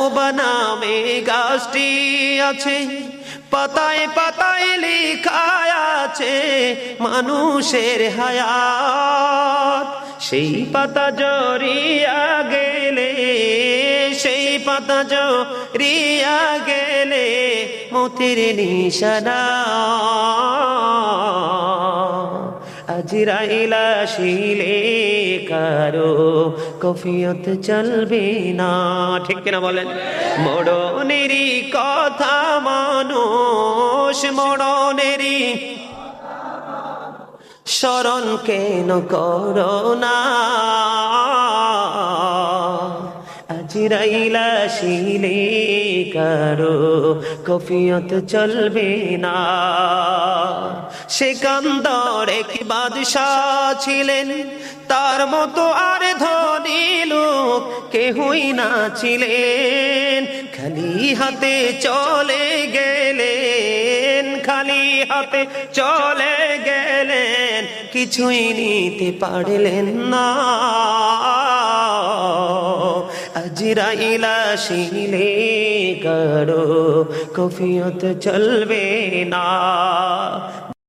তওবা নামে গাছটি আছে, পাতায় পাতায় লেখা আছে মানুষের হায়াত। সেই পাতা জড়িয়া গেলে, সেই পাতা জড়িয়া গেলে মৌতের নিশানা। আজরাইল আসিলে কারো কফিয়ত চলবে না, ঠিক কিনা বলেন? মরণেরই কথা মানুষ, মরণেরই স্মরণ কেন করো না? আজরাইল আসিলে কারো কফিয়ত চলবে না। সিকান্দর এক বাদশাহ ছিলেন, তার মতো আর ধনী লোক কেহই না ছিলেন। খালি হাতে চলে গেলেন, খালি হাতে চলে গেলেন, কিছুই নিতে পারলেন না। আজরাইল আসিলে কারো কফিয়ত চলবে না।